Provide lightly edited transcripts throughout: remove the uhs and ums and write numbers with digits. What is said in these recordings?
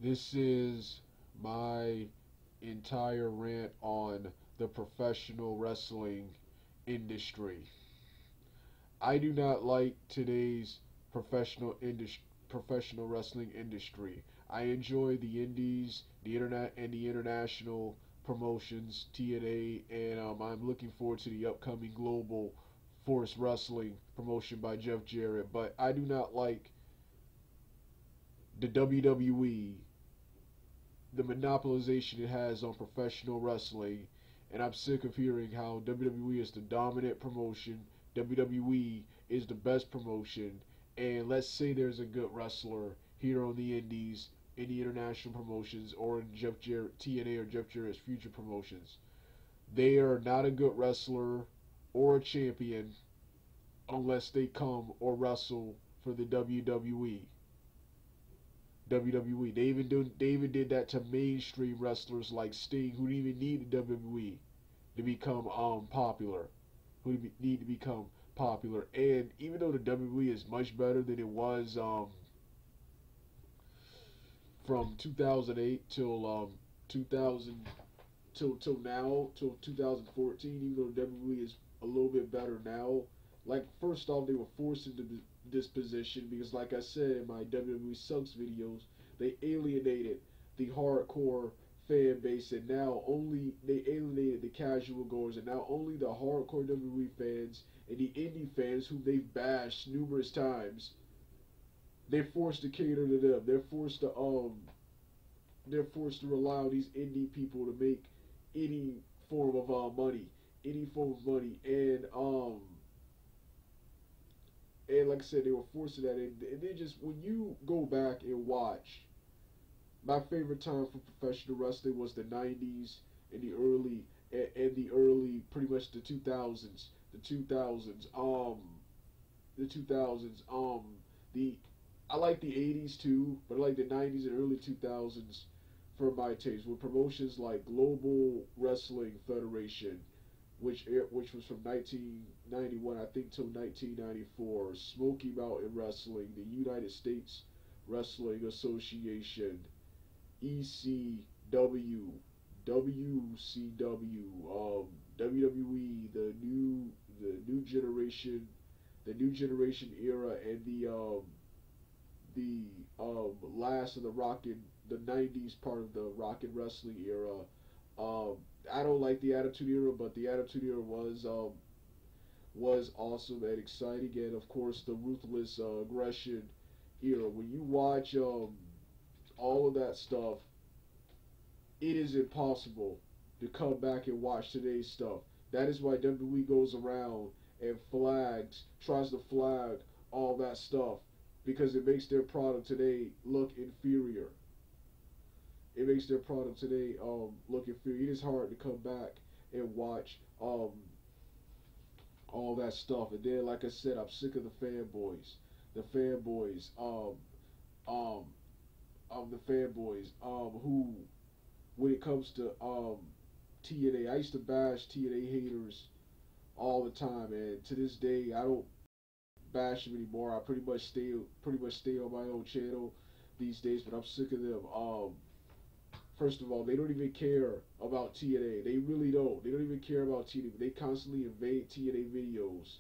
This is my entire rant on the professional wrestling industry. I do not like today's professional wrestling industry. I enjoy the indies, the internet, and the international promotions, TNA, and I'm looking forward to the upcoming global Force Wrestling promotion by Jeff Jarrett. But I do not like the WWE, the monopolization it has on professional wrestling, and I'm sick of hearing how WWE is the dominant promotion, WWE is the best promotion, and let's say there's a good wrestler here on the indies, in the international promotions, or in Jeff Jarrett, TNA or Jeff Jarrett's future promotions. They are not a good wrestler or a champion unless they come or wrestle for the WWE. WWE. They even did that to mainstream wrestlers like Sting, who didn't even need the WWE to become popular. Who need to become popular. And even though the WWE is much better than it was from 2008 till 2000 till now till 2014, even though the WWE is a little bit better now. Like, first off, they were forced into this position because, like I said in my WWE sucks videos, they alienated the hardcore fan base, and now only they alienated the casual goers, and now only the hardcore WWE fans and the indie fans whom they've bashed numerous times, they're forced to cater to them. They're forced to rely on these indie people to make any form of money, and like I said, they were forced to that, and they just, when you go back and watch, my favorite time for professional wrestling was the '90s and the early, pretty much the 2000s, the 2000s. The I like the '80s too, but I like the '90s and early 2000s for my taste. With promotions like Global Wrestling Federation, which was from 1991, I think, till 1994. Smoky Mountain Wrestling, the United States Wrestling Association, ECW, WCW, WWE, the new generation era, and last of the '90s part of the rock and wrestling era. I don't like the Attitude Era, but the Attitude Era was awesome and exciting, and of course the Ruthless Aggression era. When you watch all of that stuff, it is impossible to come back and watch today's stuff. That is why WWE goes around and tries to flag all that stuff, because it makes their product today look inferior. It makes their product today look inferior. It is hard to come back and watch all that stuff. And then, like I said, I'm sick of the fanboys, um, who, when it comes to TNA, I used to bash TNA haters all the time, and to this day, I don't bash them anymore. I pretty much stay on my own channel these days, but I'm sick of them. First of all, they don't even care about TNA. They really don't. They don't even care about TNA. They constantly invade TNA videos,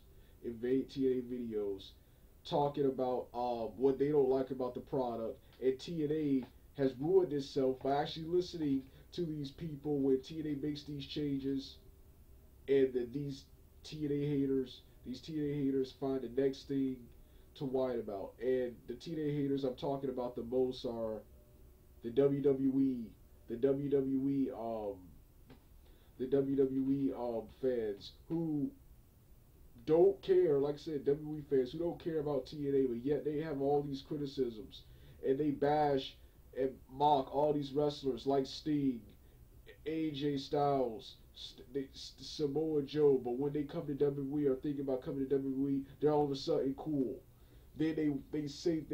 talking about what they don't like about the product. And TNA has ruined itself by actually listening to these people when TNA makes these changes, and then these TNA haters find the next thing to whine about. And the TNA haters I'm talking about the most are the WWE, the WWE, fans who don't care. Like I said, WWE fans who don't care about TNA, but yet they have all these criticisms, and they bash and mock all these wrestlers like Sting, AJ Styles, Samoa Joe. But when they come to WWE or thinking about coming to WWE, they're all of a sudden cool. Then they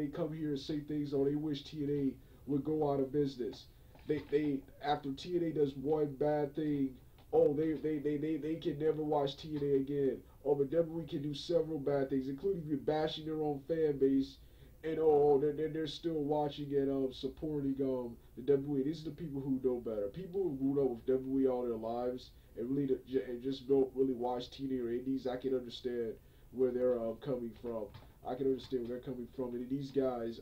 come here and say things, oh, they wish TNA would go out of business. They after TNA does one bad thing, oh, they can never watch TNA again. Oh, but WWE can do several bad things, including bashing their own fan base and oh, they're still watching and supporting the WWE. These are the people who know better. People who grew up with WWE all their lives and and just don't really watch TNA or Indies. I can understand where they're coming from. I can understand where they're coming from. And these guys,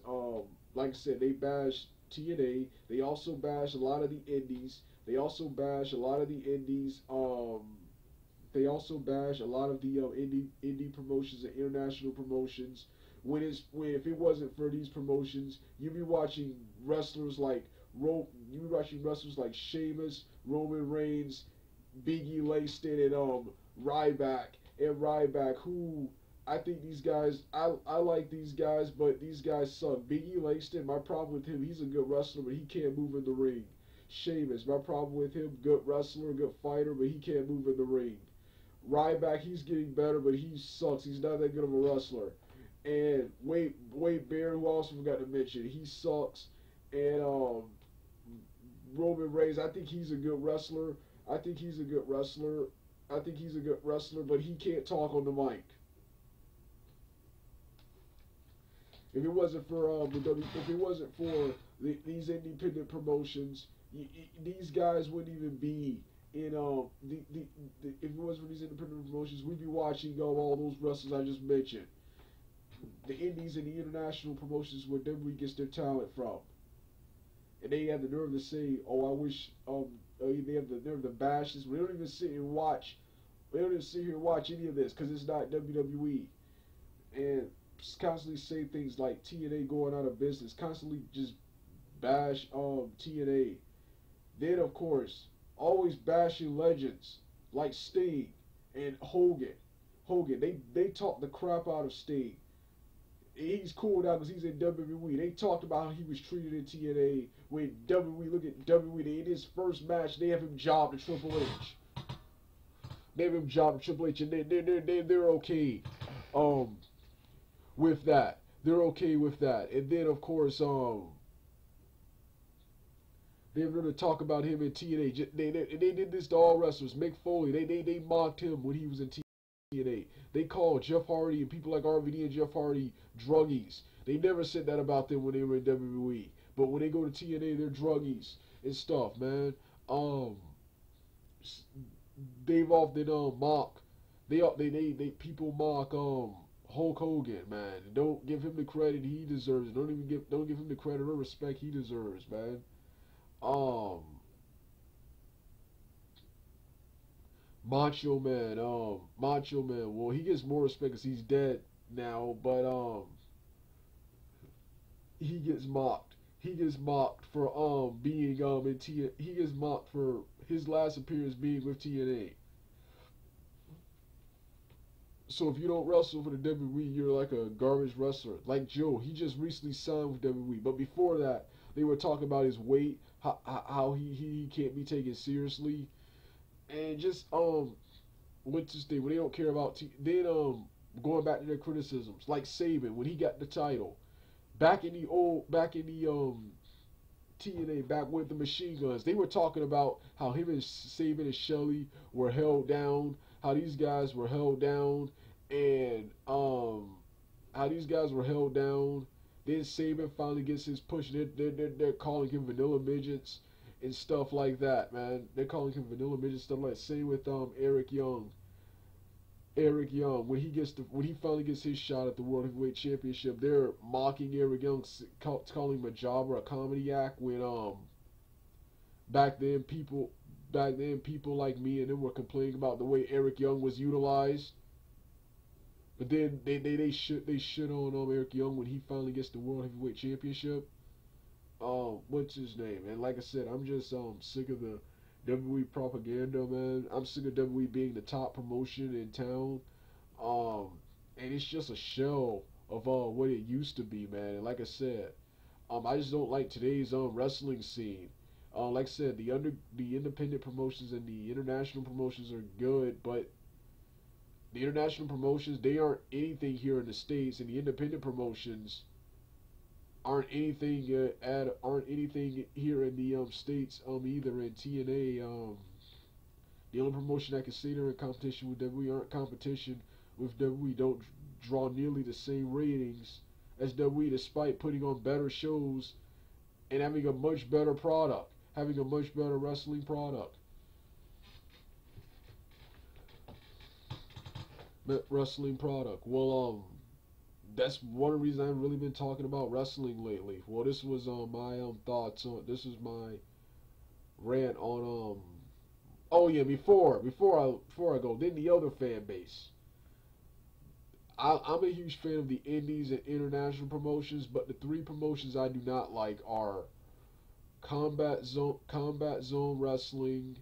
like I said, they bash TNA. They also bash a lot of the Indies. They also bash a lot of the Indies. They also bash a lot of the indie promotions and international promotions. When if it wasn't for these promotions, you'd be watching wrestlers like you'd be watching wrestlers like Sheamus, Roman Reigns, Biggie Langston, and Ryback, who I think these guys, I like these guys, but these guys suck. Biggie Langston, my problem with him, he's a good wrestler, but he can't move in the ring. Sheamus, my problem with him, good wrestler, good fighter, but he can't move in the ring. Ryback, he's getting better, but he sucks. He's not that good of a wrestler. And Wade Barrett, who I also forgot to mention, he sucks. And Roman Reigns, I think he's a good wrestler. I think he's a good wrestler. I think he's a good wrestler, but he can't talk on the mic. If it wasn't for if it wasn't for these independent promotions, these guys wouldn't even be in if it wasn't for these independent promotions, we'd be watching all those wrestlers I just mentioned. The indies and the international promotions where WWE gets their talent from, and they have the nerve to say, "Oh, I wish." They have the nerve to bash this. We don't even sit here and watch. We don't even sit here and watch any of this because it's not WWE, and just constantly say things like TNA going out of business. Constantly just bash TNA. Then of course always bashing legends like Sting and Hogan. They talk the crap out of Sting. He's cool now because he's in WWE. They talked about how he was treated in TNA. When WWE, look at WWE, in his first match, they have him jobbed to Triple H. They have him jobbed to Triple H, and they're okay with that. They're okay with that. And then, of course, they're going to talk about him in TNA. They did this to all wrestlers. Mick Foley, they mocked him when he was in TNA. They called Jeff Hardy and people like RVD and Jeff Hardy druggies. They never said that about them when they were in WWE. But when they go to TNA, they're druggies and stuff, man. They've often mock. They people mock Hulk Hogan, man. Don't give him the credit he deserves. Don't give him the credit or respect he deserves, man. Macho Man, well, he gets more respect because he's dead now, but he gets mocked. He gets mocked for being in T. He gets mocked for his last appearance being with TNA. So if you don't wrestle for the WWE, you're like a garbage wrestler. Like Joe, he just recently signed with WWE, but before that, they were talking about his weight, how he can't be taken seriously, and just what's his thing when they don't care about then going back to their criticisms, like Saban when he got the title back in the TNA, back with the Machine Guns, they were talking about how him and Saban and Shelley were held down, how these guys were held down, and how these guys were held down. Then Saban finally gets his push. They're calling him vanilla midgets and stuff like that, man. They're calling him vanilla midgets, stuff like that. Same with Eric Young. Eric Young, when he finally gets his shot at the World Heavyweight Championship, they're mocking Eric Young, calling him a jobber, a comedy act. When back then people like me and them were complaining about the way Eric Young was utilized. But then they shit on Eric Young when he finally gets the World Heavyweight Championship. What's his name? And like I said, I'm just sick of the WWE propaganda, man. I'm sick of WWE being the top promotion in town. And it's just a shell of what it used to be, man. And like I said, I just don't like today's wrestling scene. Like I said, the independent promotions and the international promotions are good, but the international promotions, they aren't anything here in the States, and the independent promotions aren't anything here in the States either. In TNA, the only promotion I can say they're in competition with WWE aren't competition with WWE. Don't draw nearly the same ratings as WWE, despite putting on better shows and having a much better product, having a much better wrestling product. Wrestling product. Well, that's one of the reasons I've really been talking about wrestling lately. Well, this was my thoughts on. This is my rant on Oh yeah, before I go, then the other fan base. I'm a huge fan of the indies and international promotions, but the three promotions I do not like are Combat Zone Wrestling,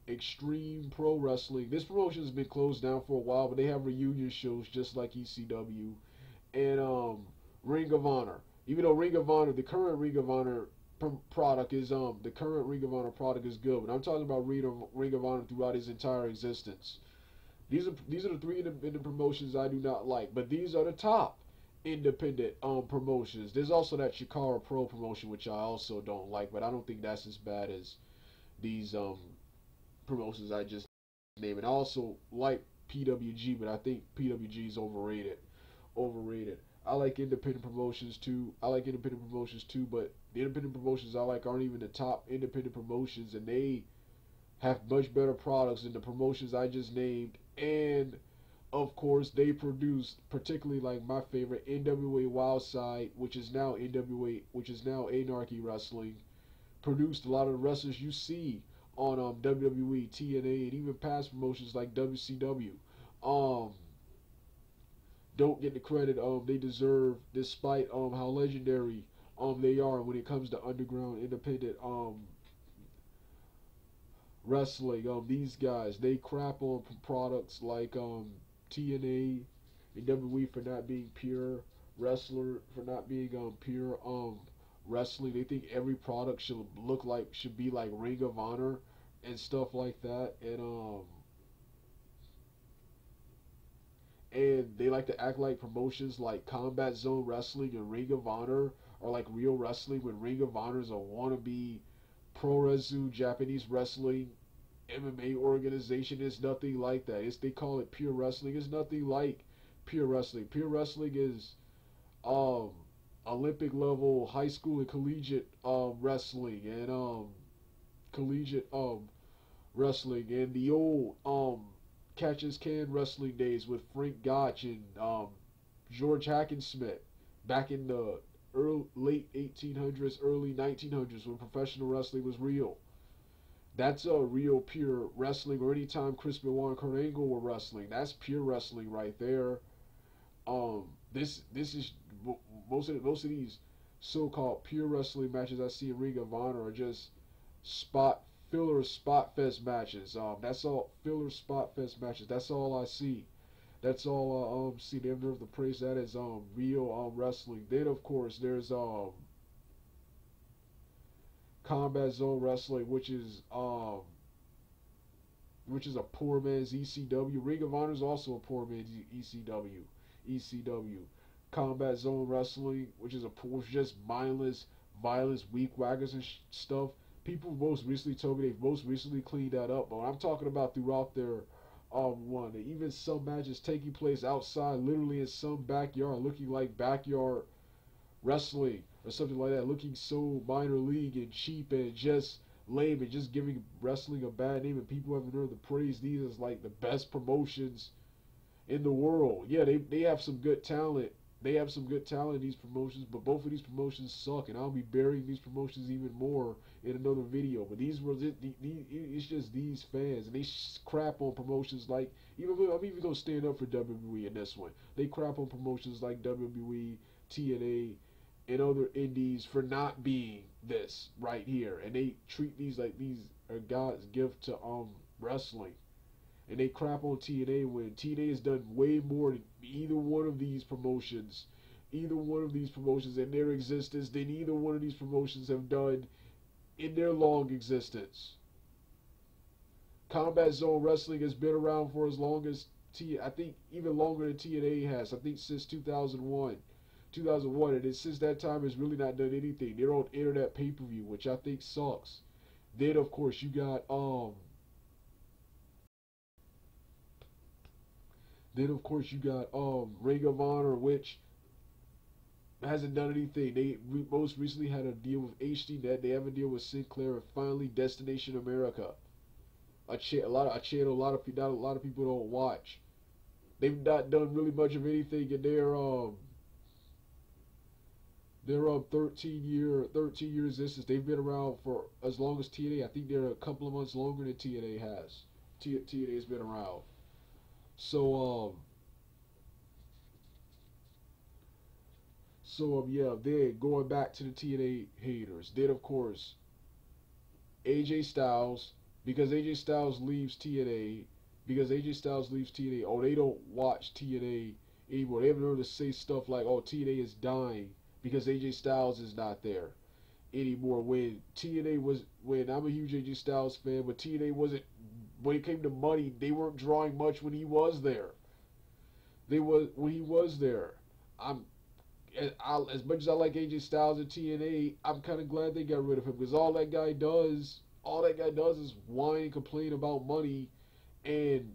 Extreme Pro Wrestling. This promotion has been closed down for a while, but they have reunion shows just like ECW, and Ring of Honor. Even though Ring of Honor, the current Ring of Honor product is the current Ring of Honor product is good, but I'm talking about Ring of Honor throughout his entire existence. These are the three independent promotions I do not like, but these are the top independent promotions. There's also that Chikara Pro promotion which I also don't like, but I don't think that's as bad as these promotions I just named. And I also like PWG, but I think PWG is overrated. Overrated. I like independent promotions too. But the independent promotions I like aren't even the top independent promotions, and they have much better products than the promotions I just named. And of course, they produce, particularly like my favorite NWA Wildside, which is now NWA, which is now Anarchy Wrestling, produced a lot of the wrestlers you see on WWE, TNA, and even past promotions like WCW. Um, don't get the credit they deserve, despite how legendary they are when it comes to underground independent wrestling. These guys, they crap on products like TNA and WWE for not being pure for not being pure wrestling. They think every product should be like Ring of Honor and stuff like that. And they like to act like promotions like Combat Zone Wrestling and Ring of Honor are like real wrestling, when Ring of Honor is a wannabe pro-resu Japanese wrestling MMA organization. Is nothing like that. They call it pure wrestling. It's nothing like pure wrestling. Pure wrestling is um Olympic level high school and collegiate wrestling, and collegiate wrestling, and the old catch as can wrestling days with Frank Gotch and George Hackensmith back in the late 1800s, early 1900s, when professional wrestling was real. That's a real pure wrestling. Or anytime Chris Benoit and Kurt Angle were wrestling, that's pure wrestling right there. This is most of these so-called pure wrestling matches I see in Ring of Honor are just spot filler spot fest matches. That's all, filler spot fest matches. That's all I see. That's all I see. They have nerve to praise that as real wrestling. Then of course there's Combat Zone Wrestling, which is a poor man's ECW. Ring of Honor is also a poor man's ECW. ECW. Combat Zone Wrestling, which is just mindless violence, weak waggers and stuff. People most recently told me they've most recently cleaned that up, but I'm talking about throughout their one. Even some matches taking place outside, literally in some backyard, looking like backyard wrestling or something like that, looking so minor league and cheap and just lame and just giving wrestling a bad name, and people haven't heard the praise these as like the best promotions in the world. Yeah, they have some good talent. They have some good talent in these promotions, but both of these promotions suck, and I'll be burying these promotions even more in another video. But it's just these fans, and they crap on promotions like, I'm even gonna stand up for WWE in this one. They crap on promotions like WWE, TNA, and other indies for not being this right here, and they treat these like these are God's gift to wrestling. And they crap on TNA when TNA has done way more than either one of these promotions in their existence than either one of these promotions have done in their long existence. Combat Zone Wrestling has been around for as long as I think even longer than TNA has. I think since 2001. 2001, and since that time has really not done anything. They're on internet pay-per-view, which I think sucks. Then of course you got Ring of Honor, which hasn't done anything. They most recently had a deal with HDNet. They have a deal with Sinclair, and finally Destination America. A channel not a lot of people don't watch. They've not done really much of anything in their 13 year existence. They've been around for as long as TNA. I think they're a couple of months longer than TNA has. TNA's been around. So yeah. Then going back to the TNA haters. Then of course AJ Styles, because AJ Styles leaves TNA. Because AJ Styles leaves TNA. Oh, they don't watch TNA anymore. They haven't heard to say stuff like, "Oh, TNA is dying because AJ Styles is not there anymore." When I'm a huge AJ Styles fan, but TNA wasn't. When it came to money, they weren't drawing much when he was there. When he was there. I'm as much as I like AJ Styles and TNA, I'm kind of glad they got rid of him because all that guy does is whine and complain about money, and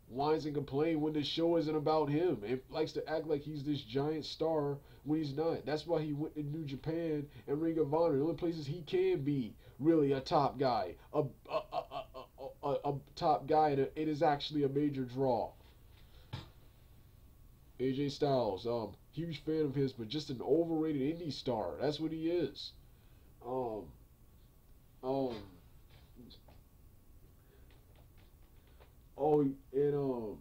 whines and complain when the show isn't about him, and likes to act like he's this giant star when he's not. That's why he went to New Japan and Ring of Honor, the only places he can be really a top guy, a top guy, and it is actually a major draw. AJ Styles, huge fan of his, but just an overrated indie star. That's what he is. Um, um, oh, and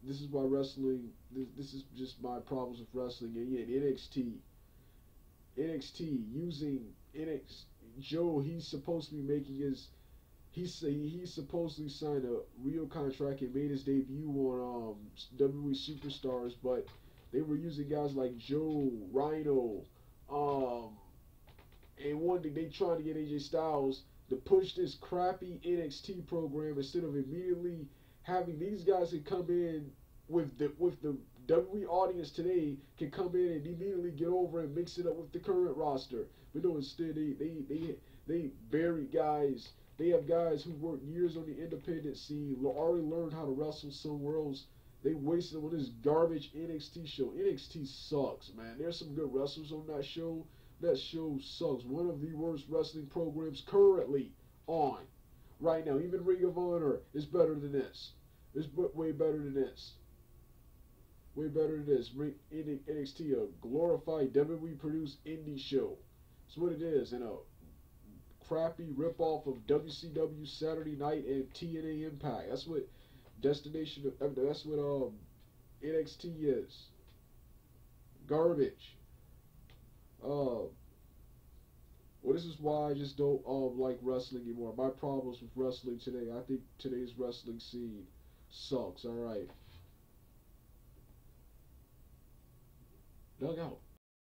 this is why wrestling. This is just my problems with wrestling. And yeah, NXT using NXT. Joe, he's supposed to be making his. He's supposedly signed a real contract and made his debut on WWE Superstars, but they were using guys like Joe, Rhino, um, and one thing they trying to get AJ Styles to push this crappy NXT program instead of immediately having these guys that come in with the WWE audience today can come in and immediately get over and mix it up with the current roster. But no, instead they bury guys. They have guys who worked years on the independent scene, already learned how to wrestle somewhere else. They wasted on this garbage NXT show. NXT sucks, man. There's some good wrestlers on that show. That show sucks. One of the worst wrestling programs currently on right now. Even Ring of Honor is better than this. It's way better than this. Way better than this. NXT, a glorified WWE produced indie show. That's what it is. And a crappy ripoff of WCW Saturday Night and TNA Impact. That's what That's what NXT is. Garbage. Well, this is why I just don't like wrestling anymore. My problems with wrestling today. I think today's wrestling scene sucks. All right. Dug out.